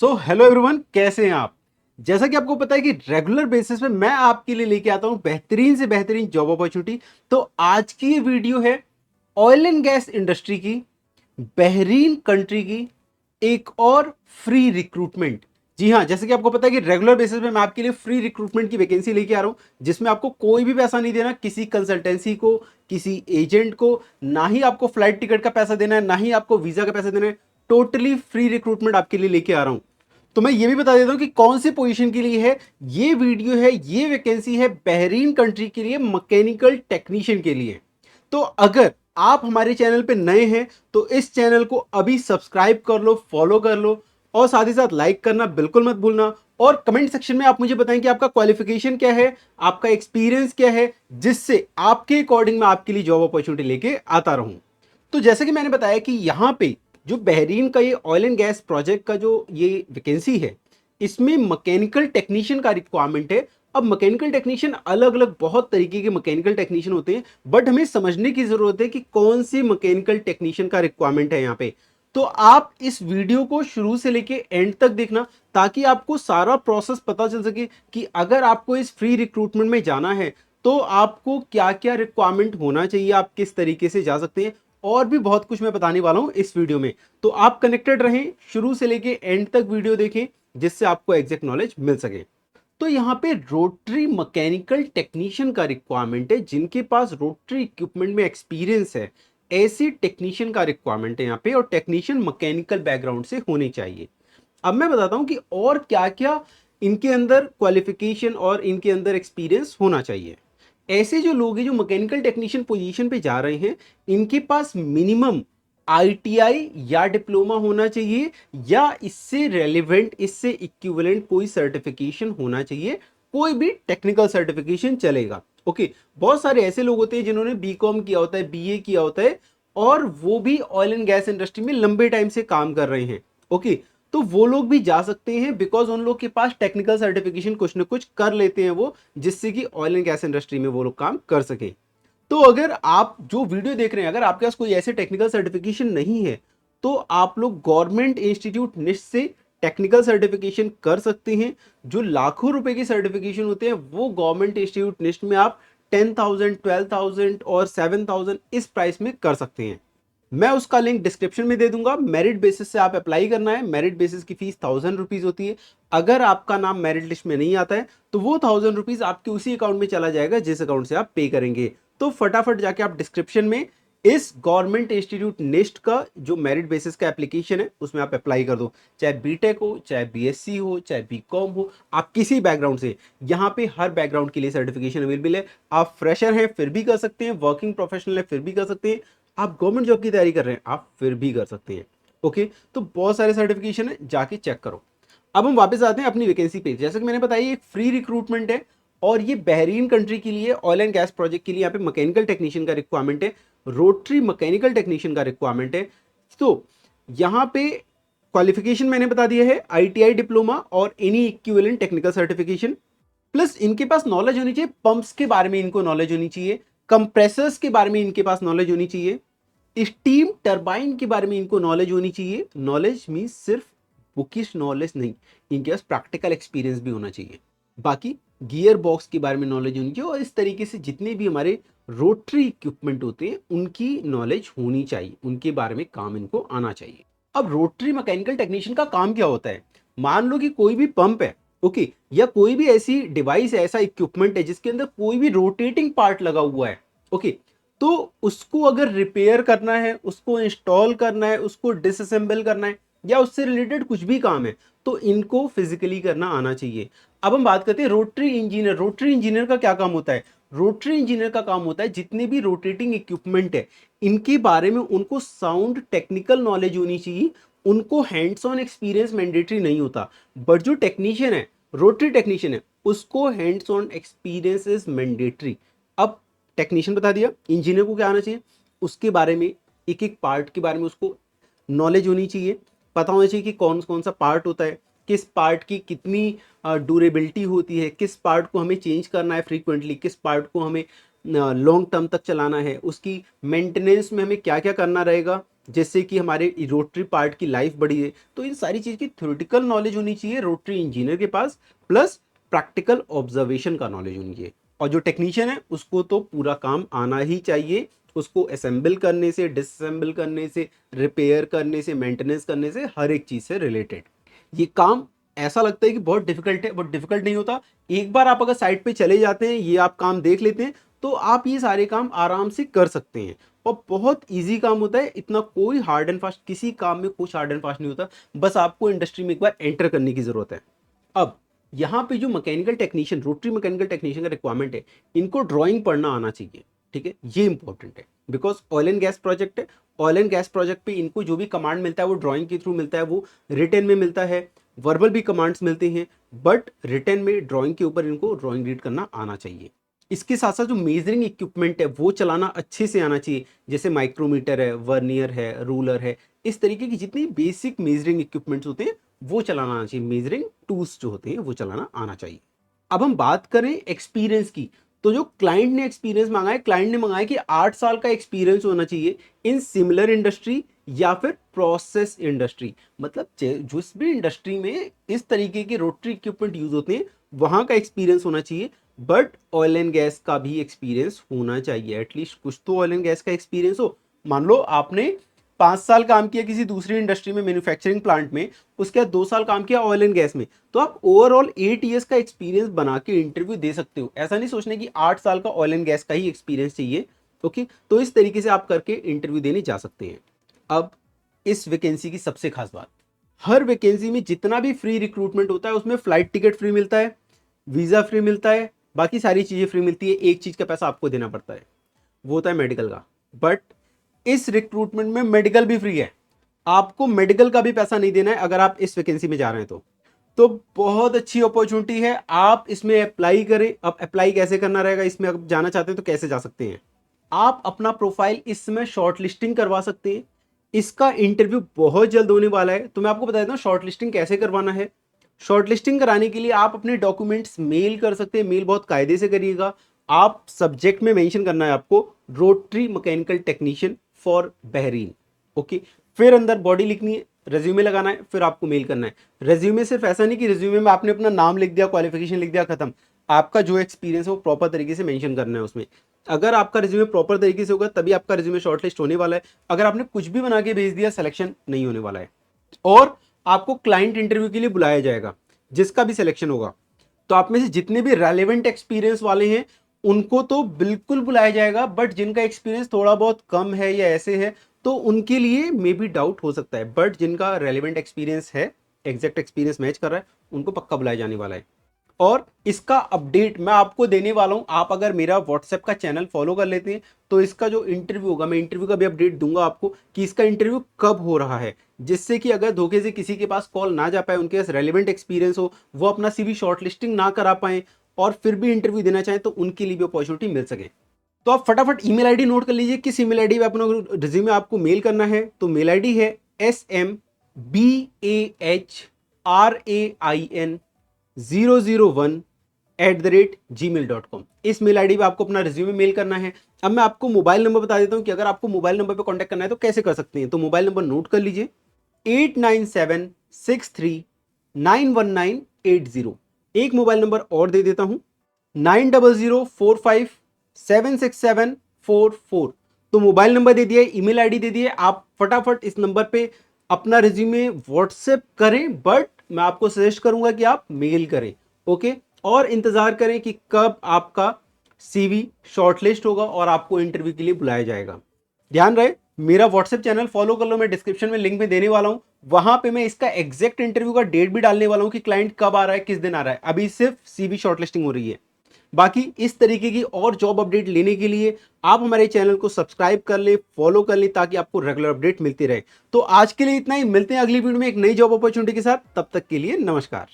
Hello everyone, कैसे हैं आप। जैसा कि आपको पता है कि रेगुलर बेसिस पे मैं आपके लिए लेके आता हूं बेहतरीन से बेहतरीन जॉब अपॉर्चुनिटी। तो आज की ये वीडियो है ऑयल एंड गैस इंडस्ट्री की, बहरीन कंट्री की एक और फ्री रिक्रूटमेंट। जी हाँ, जैसे कि आपको पता है कि रेगुलर बेसिस पे मैं आपके लिए फ्री रिक्रूटमेंट की वैकेंसी लेके आ रहा हूं, जिसमें आपको कोई भी पैसा नहीं देना, किसी कंसल्टेंसी को, किसी एजेंट को। ना ही आपको फ्लाइट टिकट का पैसा देना है, ना ही आपको वीजा का पैसा देना है। टोटली फ्री रिक्रूटमेंट आपके लिए लेके आ रहा हूं। तो मैं ये भी बता देता हूं कि कौन सी पोजीशन के लिए है ये वीडियो है। ये वैकेंसी है बहरीन कंट्री के लिए, मैकेनिकल टेक्नीशियन के लिए। तो अगर आप हमारे चैनल पे नए हैं तो इस चैनल को अभी सब्सक्राइब कर लो, फॉलो कर लो, और साथ ही साथ लाइक करना बिल्कुल मत भूलना। और कमेंट सेक्शन में आप मुझे बताएं कि आपका क्वालिफिकेशन क्या है, आपका एक्सपीरियंस क्या है, जिससे आपके अकॉर्डिंग मैं आपके लिए जॉब अपॉर्चुनिटी लेके आता रहूं। तो जैसे कि मैंने बताया कि यहाँ पे जो बहरीन का ये ऑयल एंड गैस प्रोजेक्ट का जो ये वैकेंसी है, इसमें मैकेनिकल टेक्नीशियन का रिक्वायरमेंट है। अब मैकेनिकल टेक्नीशियन अलग अलग बहुत तरीके के मैकेनिकल टेक्नीशियन होते हैं, बट हमें समझने की जरूरत है कि कौन सी मैकेनिकल टेक्नीशियन का रिक्वायरमेंट है यहाँ पे। तो आप इस वीडियो को शुरू से लेके एंड तक देखना, ताकि आपको सारा प्रोसेस पता चल सके कि अगर आपको इस फ्री रिक्रूटमेंट में जाना है तो आपको क्या क्या रिक्वायरमेंट होना चाहिए, आप किस तरीके से जा सकते हैं। और भी बहुत कुछ मैं बताने वाला हूं इस वीडियो में। तो आप कनेक्टेड रहें, शुरू से लेके एंड तक वीडियो देखें, जिससे आपको एग्जैक्ट नॉलेज मिल सके। तो यहाँ पे रोटरी मैकेनिकल टेक्नीशियन का रिक्वायरमेंट है, जिनके पास रोटरी इक्विपमेंट में एक्सपीरियंस है, ऐसे टेक्नीशियन का रिक्वायरमेंट है यहाँ पे। और टेक्नीशियन मैकेनिकल बैकग्राउंड से होने चाहिए। अब मैं बताता हूं कि और क्या क्या इनके अंदर क्वालिफिकेशन और इनके अंदर एक्सपीरियंस होना चाहिए। ऐसे जो लोग हैं जो मैकेनिकल टेक्नीशियन पोजीशन पे जा रहे हैं, इनके पास मिनिमम आईटीआई या डिप्लोमा होना चाहिए, या इससे रेलेवेंट, इससे इक्विवेलेंट कोई सर्टिफिकेशन होना चाहिए। कोई भी टेक्निकल सर्टिफिकेशन चलेगा। ओके। बहुत सारे ऐसे लोग होते हैं जिन्होंने बीकॉम किया होता है, बीए किया होता है, और वो भी ऑयल एंड गैस इंडस्ट्री में लंबे टाइम से काम कर रहे हैं। ओके। तो वो लोग भी जा सकते हैं, बिकॉज उन लोग के पास टेक्निकल सर्टिफिकेशन कुछ ना कुछ कर लेते हैं वो, जिससे कि ऑयल एंड गैस इंडस्ट्री में वो लोग काम कर सकें। तो अगर आप जो वीडियो देख रहे हैं, अगर आपके पास कोई ऐसे टेक्निकल सर्टिफिकेशन नहीं है, तो आप लोग गवर्नमेंट इंस्टीट्यूट निश्ट से टेक्निकल सर्टिफिकेशन कर सकते हैं। जो लाखों रुपए के सर्टिफिकेशन होते हैं वो गवर्नमेंट इंस्टीट्यूट निश्ट में आप 10,000, 12,000 और 7,000 इस प्राइस में कर सकते हैं। मैं उसका लिंक डिस्क्रिप्शन में दे दूंगा। मेरिट बेसिस से आप अप्लाई करना है। मेरिट बेसिस की फीस 1,000 रुपीज होती है। अगर आपका नाम मेरिट लिस्ट में नहीं आता है तो वो 1,000 रुपीज आपके उसी अकाउंट में चला जाएगा जिस अकाउंट से आप पे करेंगे। तो फटाफट जाके आप डिस्क्रिप्शन में इस गवर्नमेंट इंस्टीट्यूट नेस्ट का जो मेरिट बेसिस का एप्लीकेशन है उसमें आप अप्लाई कर दो। चाहे बीटेक हो, चाहे बीएससी हो, चाहे बीकॉम हो, आप किसी बैकग्राउंड से, यहाँ पे हर बैकग्राउंड के लिए सर्टिफिकेशन अवेलेबल है। आप फ्रेशर हैं फिर भी कर सकते हैं, वर्किंग प्रोफेशनल है फिर भी कर सकते हैं, आप गवर्नमेंट जॉब की तैयारी कर रहे हैं आप फिर भी कर सकते हैं। ओके। तो बहुत सारे सर्टिफिकेशन है, जाके चेक करो। अब हम वापस आते हैं अपनी वैकेंसी पे। जैसे कि मैंने बताया ये फ्री रिक्रूटमेंट है, और ये बहरीन कंट्री के लिए ऑयल एंड गैस प्रोजेक्ट के लिए यहाँ पे मैकेनिकल टेक्नीशियन का रिक्वायरमेंट है, रोटरी मैकेनिकल टेक्नीशियन का रिक्वायरमेंट है। तो यहाँ पे क्वालिफिकेशन मैंने बता दिया है, आईटीआई डिप्लोमा और any equivalent technical certification. Plus इनके पास नॉलेज होनी चाहिए, पंप्स के बारे में इनको नॉलेज होनी चाहिए, कंप्रेसर्स के बारे में इनके पास नॉलेज होनी चाहिए, स्टीम टरबाइन के बारे में इनको नॉलेज होनी चाहिए। नॉलेज मीन्स सिर्फ बुकिश नॉलेज नहीं, इनके पास प्रैक्टिकल एक्सपीरियंस भी होना चाहिए। बाकी गियर बॉक्स के बारे में नॉलेज होनी चाहिए, और इस तरीके से जितने भी हमारे रोटरी इक्विपमेंट होते हैं उनकी नॉलेज होनी चाहिए, उनके बारे में काम इनको आना चाहिए। अब रोटरी मैकेनिकल टेक्नीशियन का काम क्या होता है। मान लो कि कोई भी पंप है, ओके, या कोई भी ऐसी डिवाइस है, ऐसा इक्विपमेंट है जिसके अंदर कोई भी रोटेटिंग पार्ट लगा हुआ है, ओके, तो उसको अगर रिपेयर करना है, उसको इंस्टॉल करना है, उसको डिसअसेंबल करना है, या उससे रिलेटेड कुछ भी काम है, तो इनको फिजिकली करना आना चाहिए। अब हम बात करते हैं रोटरी इंजीनियर। रोटरी इंजीनियर का क्या काम होता है। रोटरी इंजीनियर का काम होता है जितने भी रोटेटिंग इक्विपमेंट है इनके बारे में उनको साउंड टेक्निकल नॉलेज होनी चाहिए। उनको हैंड्स ऑन एक्सपीरियंस मैंडेटरी नहीं होता, बट जो टेक्नीशियन है, रोटरी टेक्नीशियन है, उसको hands on experience is mandatory. अब टेक्नीशियन बता दिया, इंजीनियर को क्या आना चाहिए, उसके बारे में, एक एक पार्ट के बारे में उसको नॉलेज होनी चाहिए, पता होना चाहिए कि कौन कौन सा पार्ट होता है, किस पार्ट की कितनी ड्यूरेबिलिटी होती है, किस पार्ट को हमें चेंज करना है फ्रीक्वेंटली, किस पार्ट को हमें लॉन्ग टर्म तक चलाना है, उसकी मेंटेनेंस में हमें क्या क्या करना रहेगा, जिससे कि हमारे रोटरी पार्ट की लाइफ बढ़ी है। तो इन सारी चीज़ की थ्योरेटिकल नॉलेज होनी चाहिए रोटरी इंजीनियर के पास, प्लस प्रैक्टिकल ऑब्जर्वेशन का नॉलेज होनी चाहिए। और जो टेक्नीशियन है उसको तो पूरा काम आना ही चाहिए, उसको असेंबल करने से, डिसअसेंबल करने से, रिपेयर करने से, मेंटेनेंस करने से, हर एक चीज़ से रिलेटेड। ये काम ऐसा लगता है कि बहुत डिफिकल्ट है, बट डिफिकल्ट नहीं होता। एक बार आप अगर साइट पे चले जाते हैं, ये आप काम देख लेते हैं, तो आप ये सारे काम आराम से कर सकते हैं। और बहुत इजी काम होता है, इतना कोई हार्ड एंड फास्ट, किसी काम में कुछ हार्ड एंड फास्ट नहीं होता, बस आपको इंडस्ट्री में एक बार एंटर करने की जरूरत है। अब यहाँ पे जो mechanical technician, rotary mechanical technician का रिक्वायरमेंट है, इनको ड्राइंग पढ़ना आना चाहिए। ठीक है, ये इंपॉर्टेंट है, because oil and gas project है। ऑयल एंड गैस प्रोजेक्ट पे इनको जो भी कमांड मिलता है वो ड्राइंग के थ्रू मिलता है, वो रिटन में मिलता है, वर्बल भी कमांड्स मिलते हैं, बट रिटन में ड्राइंग के ऊपर इनको ड्राइंग रीड करना आना चाहिए। इसके साथ साथ जो मेजरिंग इक्विपमेंट है वो चलाना अच्छे से आना चाहिए, जैसे माइक्रोमीटर है, वर्नियर है, रूलर है, इस तरीके की जितनी बेसिक मेजरिंग इक्विपमेंट्स होते हैं वो चलाना आना चाहिए, मेजरिंग टूल्स जो होते हैं वो चलाना आना चाहिए। अब हम बात करें एक्सपीरियंस की, तो जो क्लाइंट ने एक्सपीरियंस मांगा है, क्लाइंट ने मांगा है कि 8 साल का एक्सपीरियंस होना चाहिए इन सिमिलर इंडस्ट्री या फिर प्रोसेस इंडस्ट्री। मतलब जिस भी इंडस्ट्री में इस तरीके के रोटरी इक्विपमेंट यूज होते हैं वहां का एक्सपीरियंस होना चाहिए, बट ऑयल एंड गैस का भी एक्सपीरियंस होना चाहिए, एटलीस्ट कुछ तो ऑयल एंड गैस का एक्सपीरियंस हो। मान लो आपने 5 साल काम किया किसी दूसरी इंडस्ट्री में, मैन्युफैक्चरिंग प्लांट में, उसके बाद 2 साल काम किया ऑयल एंड गैस में, तो आप ओवरऑल 8 ईयर्स का एक्सपीरियंस बना के इंटरव्यू दे सकते हो। ऐसा नहीं सोचना कि 8 साल का ऑयल एंड गैस का ही एक्सपीरियंस चाहिए। ओके, तो इस तरीके से आप करके इंटरव्यू देने जा सकते हैं। अब इस वैकेंसी की सबसे खास बात, हर वैकेंसी में जितना भी फ्री रिक्रूटमेंट होता है उसमें फ्लाइट टिकट फ्री मिलता है, वीजा फ्री मिलता है, बाकी सारी चीजें फ्री मिलती है। एक चीज का पैसा आपको देना पड़ता है, वो होता है मेडिकल का। बट इस रिक्रूटमेंट में मेडिकल भी फ्री है, आपको मेडिकल का भी पैसा नहीं देना है अगर आप इस वैकेंसी में जा रहे हैं तो बहुत अच्छी अपॉर्चुनिटी है, आप इसमें अप्लाई करें। अब अप्लाई कैसे करना रहेगा, इसमें आप जाना चाहते हैं तो कैसे जा सकते हैं, आप अपना प्रोफाइल इसमें शॉर्ट लिस्टिंग करवा सकते हैं। इसका इंटरव्यू बहुत जल्द होने वाला है, तो मैं आपको बता देता हूँ शॉर्ट लिस्टिंग कैसे करवाना है। शॉर्ट लिस्टिंग कराने के लिए आप अपने डॉक्यूमेंट्स मेल कर सकते हैं, मेल बहुत कायदे से करिएगा। आप सब्जेक्ट में मेंशन करना है आपको rotary mechanical technician for Bahrain. Okay, फिर अंदर बॉडी लिखनी है, रेज्यूमे लगाना है, फिर आपको मेल करना है। रेज्यूमे सिर्फ ऐसा नहीं कि रेज्यूमे में आपने अपना नाम लिख दिया, क्वालिफिकेशन लिख दिया, खत्म। आपका जो एक्सपीरियंस है वो प्रॉपर तरीके से मेंशन करना है उसमें। अगर आपका रिज्यूमे प्रॉपर तरीके से होगा तभी आपका रिज्यूमे शॉर्टलिस्ट होने वाला है। अगर आपने कुछ भी बना के भेज दिया, सिलेक्शन नहीं होने वाला है। और आपको क्लाइंट इंटरव्यू के लिए बुलाया जाएगा, जिसका भी सिलेक्शन होगा, तो आप में से जितने भी रेलेवेंट एक्सपीरियंस वाले हैं उनको तो बिल्कुल बुलाया जाएगा, बट जिनका एक्सपीरियंस थोड़ा बहुत कम है या ऐसे है तो उनके लिए मे बी डाउट हो सकता है, बट जिनका रेलेवेंट एक्सपीरियंस है, एग्जैक्ट एक्सपीरियंस मैच कर रहा है, उनको पक्का बुलाया जाने वाला है। और इसका अपडेट मैं आपको देने वाला हूं। आप अगर मेरा व्हाट्सएप का चैनल फॉलो कर लेते हैं तो इसका जो इंटरव्यू होगा, मैं इंटरव्यू का भी अपडेट दूंगा आपको कि इसका इंटरव्यू कब हो रहा है, जिससे कि अगर धोखे से किसी के पास कॉल ना जा पाए, उनके पास रेलिवेंट एक्सपीरियंस हो, वो अपना सीवी शॉर्टलिस्टिंग ना करा पाए और फिर भी इंटरव्यू देना चाहें तो उनके लिए भी अपॉर्चुनिटी मिल सके। तो आप फटाफट ईमेल आईडी नोट कर लीजिए, किस ईमेल आईडी पे अपना रिज्यूमे आपको मेल करना है। तो मेल आईडी है SMBAHRAIN001 इस मेल आईडी पे आपको अपना रिज्यूमे मेल करना है। अब मैं आपको मोबाइल नंबर बता देता हूं कि अगर आपको मोबाइल नंबर पे कांटेक्ट करना है तो कैसे कर सकते हैं। तो मोबाइल नंबर नोट कर लीजिए 8976391980। एक मोबाइल नंबर और दे देता हूं 9004576744। तो मोबाइल नंबर दे दिया, ईमेल आईडी दे दिए, आप फटाफट इस नंबर पे अपना रिज्यूमे व्हाट्सएप करें, बट मैं आपको सजेस्ट करूंगा कि आप मेल करें। ओके, और इंतजार करें कि कब आपका सीवी शॉर्टलिस्ट होगा और आपको इंटरव्यू के लिए बुलाया जाएगा। ध्यान रहे, मेरा व्हाट्सएप चैनल फॉलो कर लो, मैं डिस्क्रिप्शन में लिंक में देने वाला हूं, वहां पे मैं इसका एग्जैक्ट इंटरव्यू का डेट भी डालने वाला हूं कि क्लाइंट कब आ रहा है, किस दिन आ रहा है। अभी सिर्फ सीवी शॉर्टलिस्टिंग हो रही है। बाकी इस तरीके की और जॉब अपडेट लेने के लिए आप हमारे चैनल को सब्सक्राइब कर ले, फॉलो कर ले, ताकि आपको रेगुलर अपडेट मिलती रहे। तो आज के लिए इतना ही, मिलते हैं अगली वीडियो में एक नई जॉब अपॉर्चुनिटी के साथ। तब तक के लिए नमस्कार।